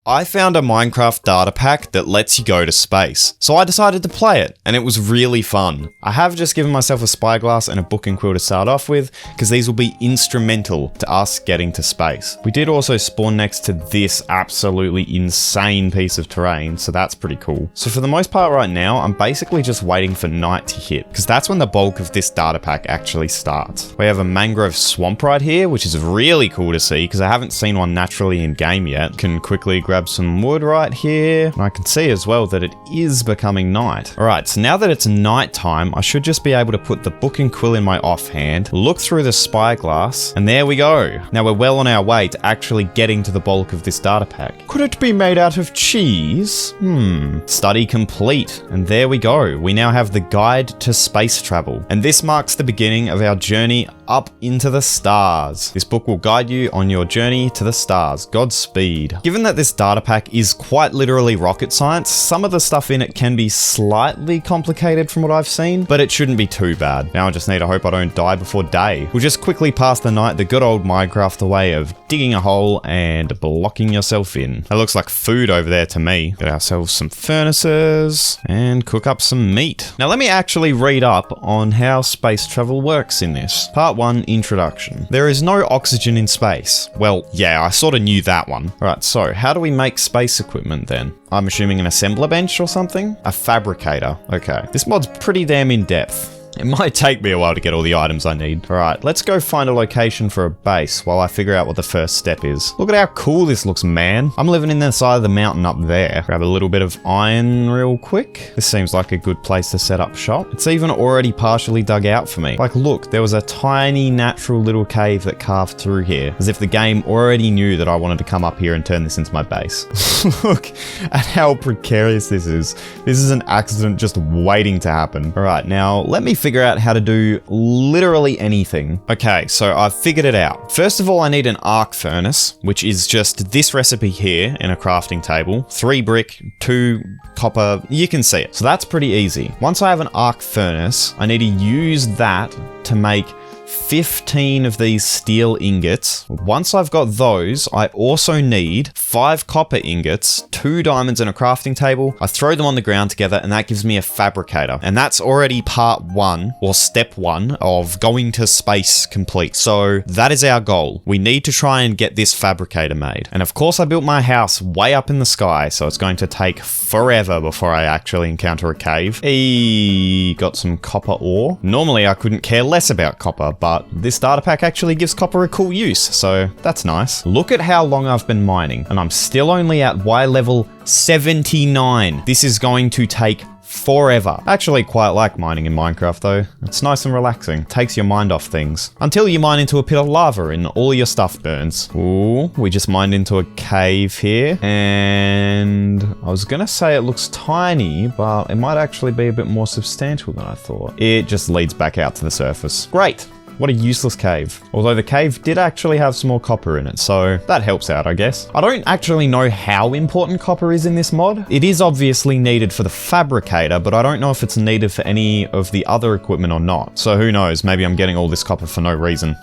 I found a Minecraft data pack that lets you go to space, so I decided to play it, and it was really fun. I have just given myself a spyglass and a book and quill to start off with, because these will be instrumental to us getting to space. We did also spawn next to this absolutely insane piece of terrain, so that's pretty cool. So for the most part right now, I'm basically just waiting for night to hit, because that's when the bulk of this data pack actually starts. We have a mangrove swamp right here, which is really cool to see, because I haven't seen one naturally in game yet. Can quickly grab some wood right here, and I can see as well that it is becoming night. Alright, so now that it's night time, I should just be able to put the book and quill in my offhand, look through the spyglass, and there we go. Now we're well on our way to actually getting to the bulk of this data pack. Could it be made out of cheese? Study complete, and there we go. We now have the guide to space travel, and this marks the beginning of our journey up into the stars. This book will guide you on your journey to the stars. Godspeed. Given that this data pack is quite literally rocket science, some of the stuff in it can be slightly complicated from what I've seen, but it shouldn't be too bad. Now I just need to hope I don't die before day. We'll just quickly pass the night the good old Minecraft way of digging a hole and blocking yourself in. That looks like food over there to me. Get ourselves some furnaces and cook up some meat. Now let me actually read up on how space travel works in this. Part 1, Introduction. There is no oxygen in space. Well, yeah, I sort of knew that one. Alright, so how do we make space equipment then? I'm assuming an assembler bench or something? A fabricator. Okay. This mod's pretty damn in-depth. It might take me a while to get all the items I need. Alright, let's go find a location for a base while I figure out what the first step is. Look at how cool this looks, man. I'm living in the side of the mountain up there. Grab a little bit of iron real quick. This seems like a good place to set up shop. It's even already partially dug out for me. Like, look, there was a tiny natural little cave that carved through here, as if the game already knew that I wanted to come up here and turn this into my base. Look at how precarious this is. This is an accident just waiting to happen. Alright, now let me figure out how to do literally anything. Okay, so I've figured it out. First of all, I need an arc furnace, which is just this recipe here in a crafting table. 3 brick, 2 copper, you can see it. So that's pretty easy. Once I have an arc furnace, I need to use that to make 15 of these steel ingots. Once I've got those, I also need 5 copper ingots, 2 diamonds and a crafting table. I throw them on the ground together and that gives me a fabricator. And that's already part 1 or step 1 of going to space complete. So that is our goal. We need to try and get this fabricator made. And of course I built my house way up in the sky, so it's going to take forever before I actually encounter a cave. Hey, got some copper ore. Normally I couldn't care less about copper, but this data pack actually gives copper a cool use, so that's nice. Look at how long I've been mining, and I'm still only at Y level 79. This is going to take forever. I actually quite like mining in Minecraft though. It's nice and relaxing. Takes your mind off things. Until you mine into a pit of lava and all your stuff burns. Ooh, we just mined into a cave here. And I was gonna say it looks tiny, but it might actually be a bit more substantial than I thought. It just leads back out to the surface. Great. What a useless cave. Although the cave did actually have some more copper in it, so that helps out, I guess. I don't actually know how important copper is in this mod. It is obviously needed for the fabricator, but I don't know if it's needed for any of the other equipment or not. So who knows, maybe I'm getting all this copper for no reason.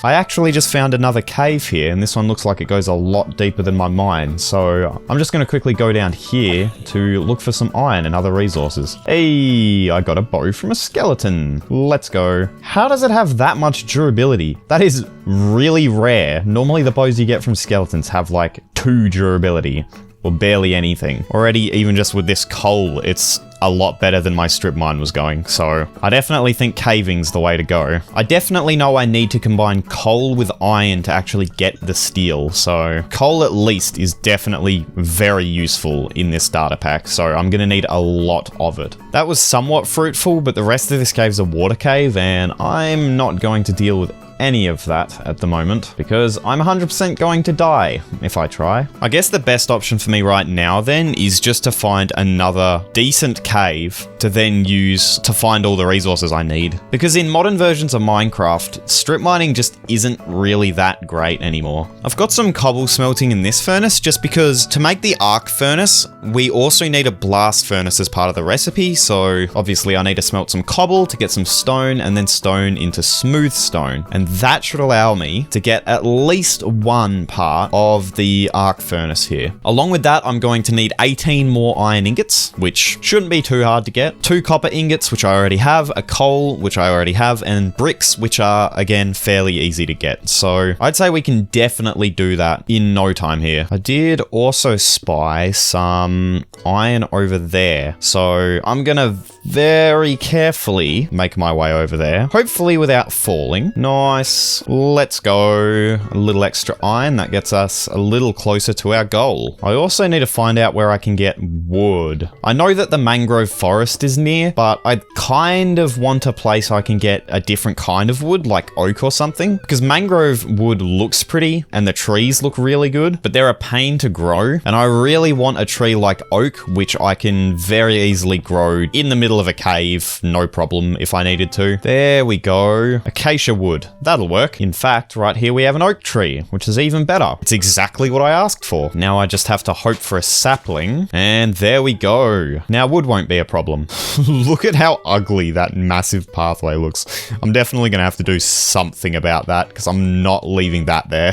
I actually just found another cave here, and this one looks like it goes a lot deeper than my mine, so I'm just gonna quickly go down here to look for some iron and other resources. Hey, I got a bow from a skeleton. Let's go. How does it have that much durability? That is really rare. Normally the bows you get from skeletons have like 2 durability or barely anything. Already, even just with this coal, it's a lot better than my strip mine was going, so I definitely think caving's the way to go. I definitely know I need to combine coal with iron to actually get the steel, so coal at least is definitely very useful in this data pack, so I'm gonna need a lot of it. That was somewhat fruitful, but the rest of this cave's a water cave, and I'm not going to deal with any of that at the moment, because I'm 100% going to die if I try. I guess the best option for me right now then is just to find another decent cave to then use to find all the resources I need. Because in modern versions of Minecraft, strip mining just isn't really that great anymore. I've got some cobble smelting in this furnace just because to make the arc furnace, we also need a blast furnace as part of the recipe, so obviously I need to smelt some cobble to get some stone and then stone into smooth stone. And that should allow me to get at least one part of the arc furnace here. Along with that, I'm going to need 18 more iron ingots, which shouldn't be too hard to get. 2 copper ingots, which I already have, a coal, which I already have, and bricks, which are, again, fairly easy to get. So I'd say we can definitely do that in no time here. I did also spy some iron over there. So I'm gonna very carefully make my way over there, hopefully without falling. Nice. Let's go. A little extra iron. That gets us a little closer to our goal. I also need to find out where I can get wood. I know that the mangrove forest is near, but I kind of want a place I can get a different kind of wood, like oak or something, because mangrove wood looks pretty and the trees look really good, but they're a pain to grow. And I really want a tree like oak, which I can very easily grow in the middle of a cave, no problem if I needed to. There we go. Acacia wood. That'll work. In fact, right here we have an oak tree, which is even better. It's exactly what I asked for. Now I just have to hope for a sapling, and there we go. Now wood won't be a problem. Look at how ugly that massive pathway looks. I'm definitely gonna have to do something about that because I'm not leaving that there.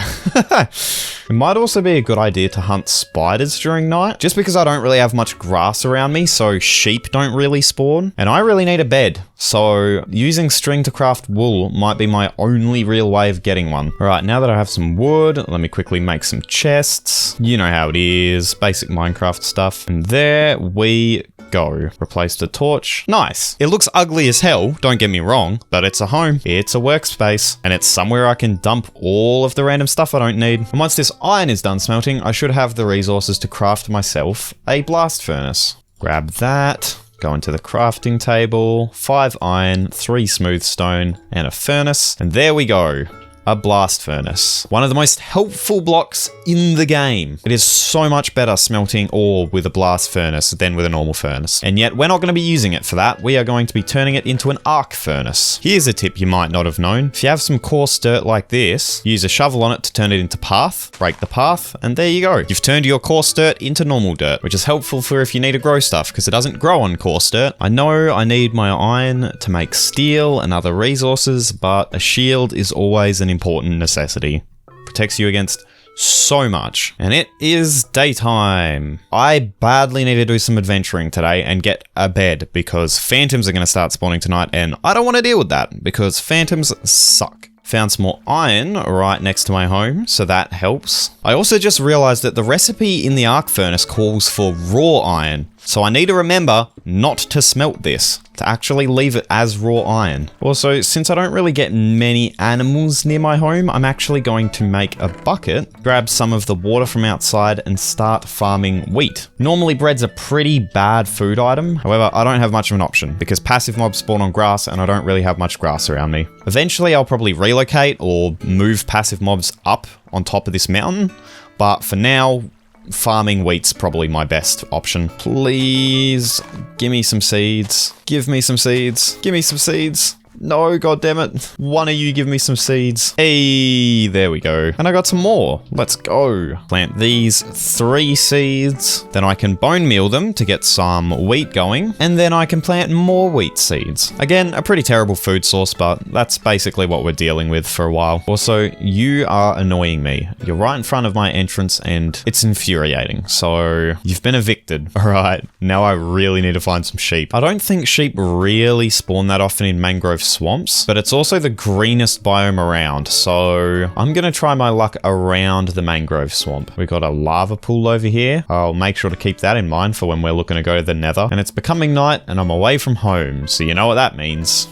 It might also be a good idea to hunt spiders during night, just because I don't really have much grass around me, so sheep don't really spawn, and I really need a bed. So using string to craft wool might be my only real way of getting one. All right, now that I have some wood, let me quickly make some chests. You know how it is, basic Minecraft stuff. And there we go. Replace the torch. Nice. It looks ugly as hell, don't get me wrong, but it's a home. It's a workspace, and it's somewhere I can dump all of the random stuff I don't need. And once this iron is done smelting, I should have the resources to craft myself a blast furnace. Grab that. Go into the crafting table, 5 iron, 3 smooth stone, and a furnace. And there we go. A blast furnace. One of the most helpful blocks in the game. It is so much better smelting ore with a blast furnace than with a normal furnace. And yet we're not going to be using it for that. We are going to be turning it into an arc furnace. Here's a tip you might not have known. If you have some coarse dirt like this, use a shovel on it to turn it into path, break the path, and there you go. You've turned your coarse dirt into normal dirt, which is helpful for if you need to grow stuff because it doesn't grow on coarse dirt. I know I need my iron to make steel and other resources, but a shield is always an important necessity. Protects you against so much. And it is daytime. I badly need to do some adventuring today and get a bed because phantoms are going to start spawning tonight, and I don't want to deal with that because phantoms suck. Found some more iron right next to my home, so that helps. I also just realized that the recipe in the arc furnace calls for raw iron. So I need to remember not to smelt this, to actually leave it as raw iron. Also, since I don't really get many animals near my home, I'm actually going to make a bucket, grab some of the water from outside, and start farming wheat. Normally bread's a pretty bad food item, however, I don't have much of an option because passive mobs spawn on grass and I don't really have much grass around me. Eventually I'll probably relocate or move passive mobs up on top of this mountain, but for now, farming wheat's probably my best option. Please, give me some seeds. Give me some seeds. Give me some seeds. No, goddammit. One of you give me some seeds. Hey, there we go. And I got some more. Let's go. Plant these 3 seeds. Then I can bone meal them to get some wheat going. And then I can plant more wheat seeds. Again, a pretty terrible food source, but that's basically what we're dealing with for a while. Also, you are annoying me. You're right in front of my entrance and it's infuriating. So you've been evicted. All right, now I really need to find some sheep. I don't think sheep really spawn that often in mangrove swamps, but it's also the greenest biome around, so I'm gonna try my luck around the mangrove swamp. We got a lava pool over here. I'll make sure to keep that in mind for when we're looking to go to the nether. And it's becoming night and I'm away from home, so you know what that means.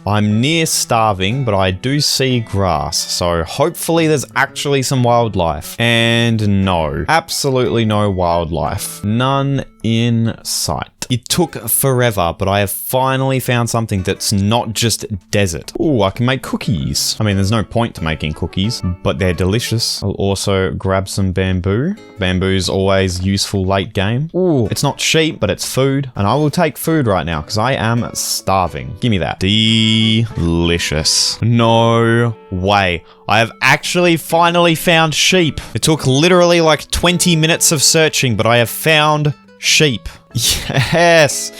I'm near starving, but I do see grass, so hopefully there's actually some wildlife. And no, absolutely no wildlife. None in sight. It took forever, but I have finally found something that's not just desert. Ooh, I can make cookies. I mean, there's no point to making cookies, but they're delicious. I'll also grab some bamboo. Bamboo's always useful late game. Ooh, it's not sheep, but it's food. And I will take food right now because I am starving. Give me that. Delicious. No way. I have actually finally found sheep. It took literally like 20 minutes of searching, but I have found sheep. Yes!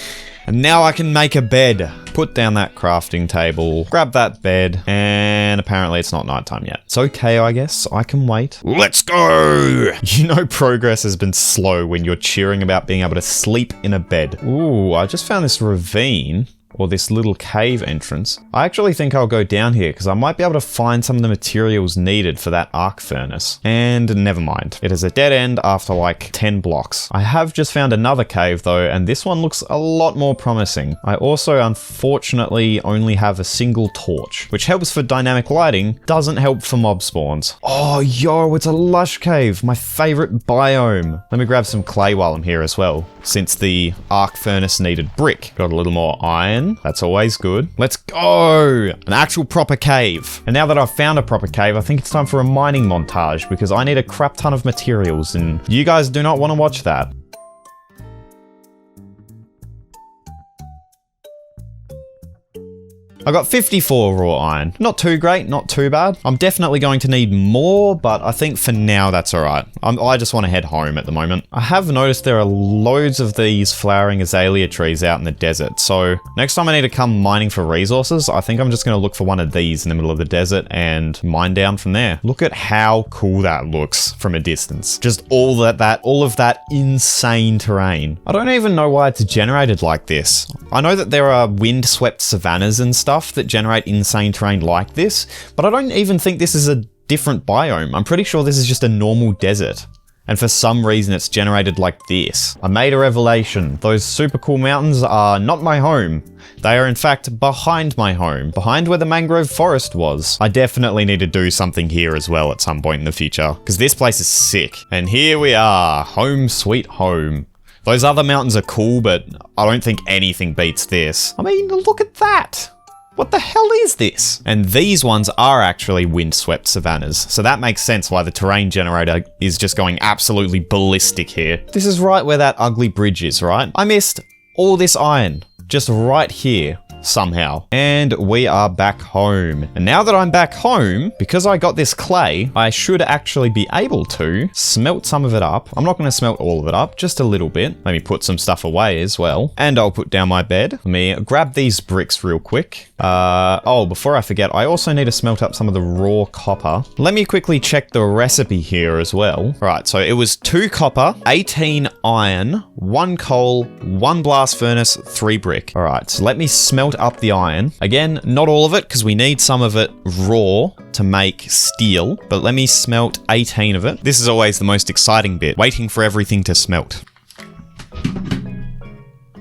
And now I can make a bed. put down that crafting table, grab that bed, and apparently it's not nighttime yet. It's okay, I guess. I can wait. Let's go! You know progress has been slow when you're cheering about being able to sleep in a bed. Ooh, I just found this ravine. Or this little cave entrance. I actually think I'll go down here because I might be able to find some of the materials needed for that arc furnace. And never mind. It is a dead end after like 10 blocks. I have just found another cave though, and this one looks a lot more promising. I also unfortunately only have a single torch, which helps for dynamic lighting, doesn't help for mob spawns. Oh, yo, it's a lush cave. My favorite biome. Let me grab some clay while I'm here as well, since the arc furnace needed brick. Got a little more iron. That's always good. Let's go! An actual proper cave. And now that I've found a proper cave, I think it's time for a mining montage because I need a crap ton of materials and you guys do not want to watch that. I got 54 raw iron. Not too great, not too bad. I'm definitely going to need more, but I think for now that's alright. I just want to head home at the moment. I have noticed there are loads of these flowering azalea trees out in the desert, so next time I need to come mining for resources, I think I'm just going to look for one of these in the middle of the desert and mine down from there. Look at how cool that looks from a distance. Just all of that insane terrain. I don't even know why it's generated like this. I know that there are wind-swept savannas and stuff that generate insane terrain like this, but I don't even think this is a different biome. I'm pretty sure this is just a normal desert. And for some reason it's generated like this. I made a revelation. Those super cool mountains are not my home. They are in fact behind my home, behind where the mangrove forest was. I definitely need to do something here as well at some point in the future, because this place is sick. And here we are, home sweet home. Those other mountains are cool, but I don't think anything beats this. I mean, look at that. What the hell is this? And these ones are actually wind-swept savannas, so that makes sense why the terrain generator is just going absolutely ballistic here. This is right where that ugly bridge is, right? I missed all this iron, just right here. Somehow. And we are back home. And now that I'm back home, because I got this clay, I should actually be able to smelt some of it up. I'm not going to smelt all of it up, just a little bit. Let me put some stuff away as well. And I'll put down my bed. Let me grab these bricks real quick. Oh, before I forget, I also need to smelt up some of the raw copper. Let me quickly check the recipe here as well. Right, so it was 2 copper, 18 iron, 1 coal, 1 blast furnace, 3 brick. All right, so let me smelt up the iron. Again, not all of it because we need some of it raw to make steel, but let me smelt 18 of it. This is always the most exciting bit, waiting for everything to smelt.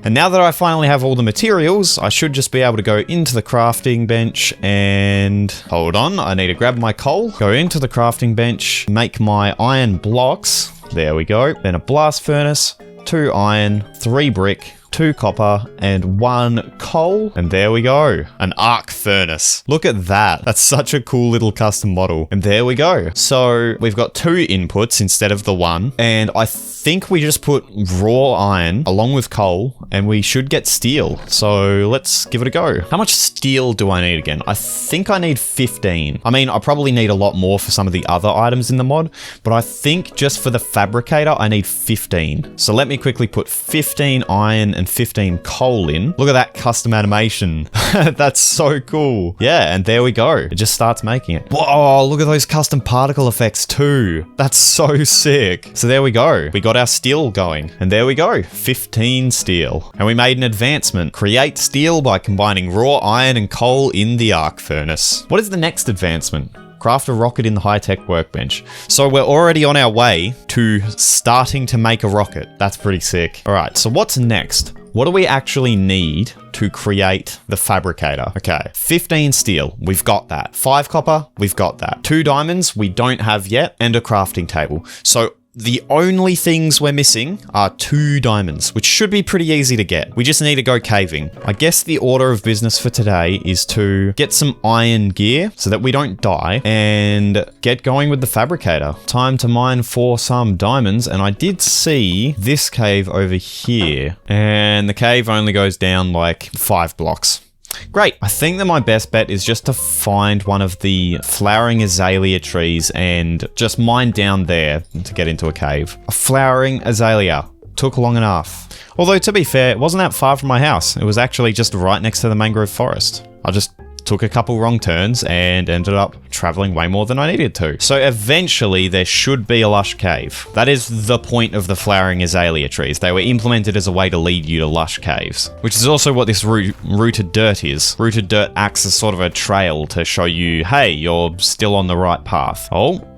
And now that I finally have all the materials, I should just be able to go into the crafting bench and... Hold on, I need to grab my coal, go into the crafting bench, make my iron blocks. There we go. Then a blast furnace, 2 iron, 3 brick, 2 copper, and 1 coal. And there we go. An arc furnace. Look at that. That's such a cool little custom model. And there we go. So we've got 2 inputs instead of the 1. And I think we just put raw iron along with coal and we should get steel. So let's give it a go. How much steel do I need again? I think I need 15. I mean, I probably need a lot more for some of the other items in the mod, but I think just for the fabricator, I need 15. So let me quickly put 15 iron and 15 coal in. Look at that custom animation. That's so cool. Yeah, and there we go. It just starts making it. Whoa, look at those custom particle effects too. That's so sick. So there we go. We got our steel going. And there we go. 15 steel. And we made an advancement. Create steel by combining raw iron and coal in the arc furnace. What is the next advancement? Craft a rocket in the high-tech workbench. So we're already on our way to starting to make a rocket. That's pretty sick. All right, so what's next? What do we actually need to create the fabricator? Okay, 15 steel, we've got that. 5 copper, we've got that. 2 diamonds, we don't have yet, and a crafting table. So the only things we're missing are 2 diamonds, which should be pretty easy to get. We just need to go caving. I guess the order of business for today is to get some iron gear so that we don't die and get going with the fabricator. Time to mine for some diamonds. And I did see this cave over here, and the cave only goes down like 5 blocks. Great. I think that my best bet is just to find one of the flowering azalea trees and just mine down there to get into a cave. A flowering azalea. took long enough. Although, to be fair, it wasn't that far from my house. It was actually just right next to the mangrove forest. I just took a couple wrong turns and ended up traveling way more than I needed to. So eventually there should be a lush cave. That is the point of the flowering azalea trees. They were implemented as a way to lead you to lush caves, which is also what this rooted dirt is. Rooted dirt acts as sort of a trail to show you, hey, you're still on the right path. Oh,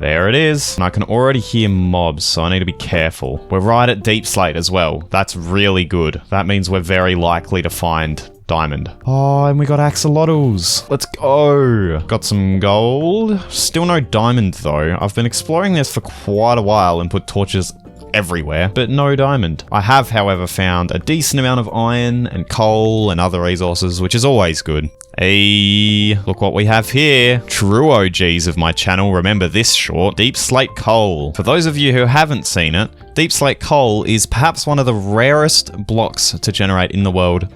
there it is. And I can already hear mobs, so I need to be careful. We're right at deep slate as well. That's really good. That means we're very likely to find diamond. Oh, and we got axolotls. Let's go. Got some gold. Still no diamond though. I've been exploring this for quite a while and put torches everywhere, but no diamond. I have, however, found a decent amount of iron and coal and other resources, which is always good. Hey, look what we have here. True OGs of my channel remember this short. Deep slate coal. For those of you who haven't seen it, deep slate coal is perhaps one of the rarest blocks to generate in the world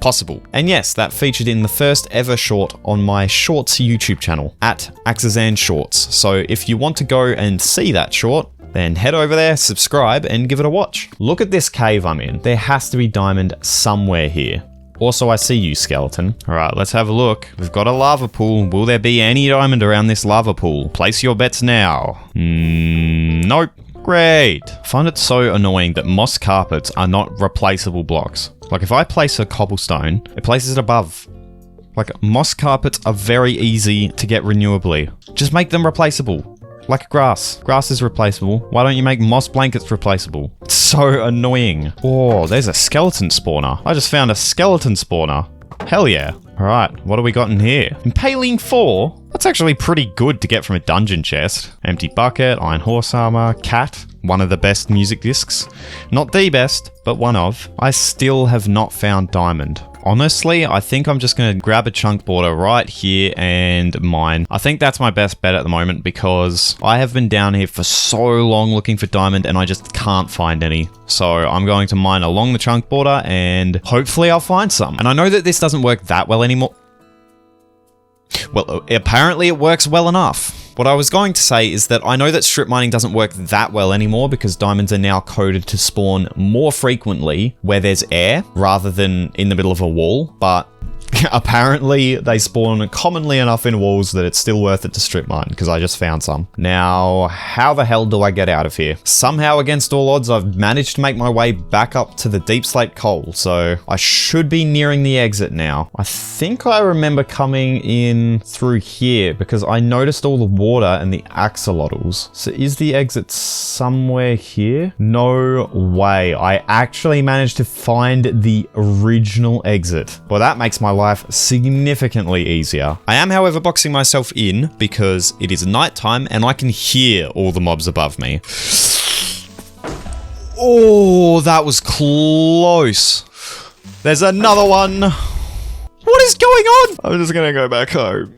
possible. And yes, that featured in the first ever short on my Shorts YouTube channel, at Axazan Shorts. So if you want to go and see that short, then head over there, subscribe, and give it a watch. Look at this cave I'm in. There has to be diamond somewhere here. Also, I see you, skeleton. All right, let's have a look. We've got a lava pool. Will there be any diamond around this lava pool? Place your bets now. Nope. Great. I find it so annoying that moss carpets are not replaceable blocks. Like if I place a cobblestone, it places it above. Like moss carpets are very easy to get renewably. Just make them replaceable. Like grass. Grass is replaceable. Why don't you make moss blankets replaceable? It's so annoying. Oh, there's a skeleton spawner. I just found a skeleton spawner. Hell yeah. All right, what do we got in here? Impaling 4? That's actually pretty good to get from a dungeon chest. Empty bucket, iron horse armor, cat. One of the best music discs. Not the best, but one of. I still have not found diamond. Honestly, I think I'm just going to grab a chunk border right here and mine. I think that's my best bet at the moment because I have been down here for so long looking for diamond and I just can't find any. So I'm going to mine along the chunk border and hopefully I'll find some. And I know that this doesn't work that well anymore. Well, apparently it works well enough. What I was going to say is that I know that strip mining doesn't work that well anymore because diamonds are now coded to spawn more frequently where there's air rather than in the middle of a wall, but apparently they spawn commonly enough in walls that it's still worth it to strip mine because I just found some. Now, how the hell do I get out of here? Somehow against all odds, I've managed to make my way back up to the deep slate coal, so I should be nearing the exit now. I think I remember coming in through here because I noticed all the water and the axolotls. So is the exit somewhere here? No way. I actually managed to find the original exit. Well, that makes my life significantly easier. I am, however, boxing myself in because it is nighttime and I can hear all the mobs above me. Oh, that was close. There's another one. What is going on? I'm just gonna go back home.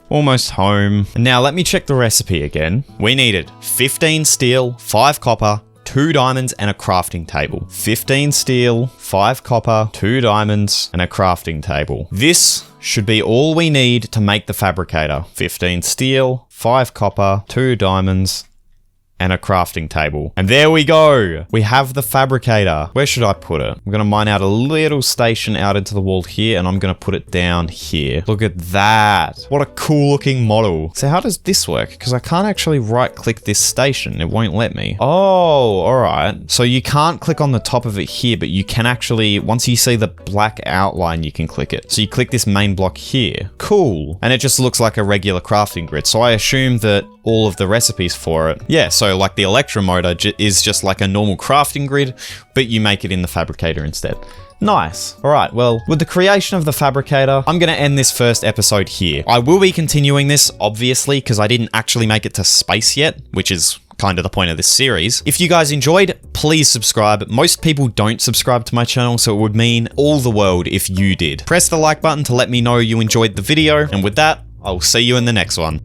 Almost home. Now let me check the recipe again. We needed 15 steel, 5 copper, 2 diamonds and a crafting table. 15 steel, 5 copper, 2 diamonds and a crafting table. This should be all we need to make the fabricator. 15 steel, 5 copper, 2 diamonds and a crafting table. And there we go. We have the fabricator. Where should I put it? I'm gonna mine out a little station out into the wall here and I'm gonna put it down here. Look at that. What a cool looking model. So how does this work? Because I can't actually right click this station. It won't let me. Oh, all right. So you can't click on the top of it here, but you can actually, once you see the black outline, you can click it. So you click this main block here. Cool. And it just looks like a regular crafting grid. So I assume that all of the recipes for it. Yeah, so like the electromotor is just like a normal crafting grid, but you make it in the fabricator instead. Nice. All right, well, with the creation of the fabricator, I'm going to end this first episode here. I will be continuing this, obviously, because I didn't actually make it to space yet, which is kind of the point of this series. If you guys enjoyed, please subscribe. Most people don't subscribe to my channel, so it would mean all the world if you did. Press the like button to let me know you enjoyed the video, and with that, I'll see you in the next one.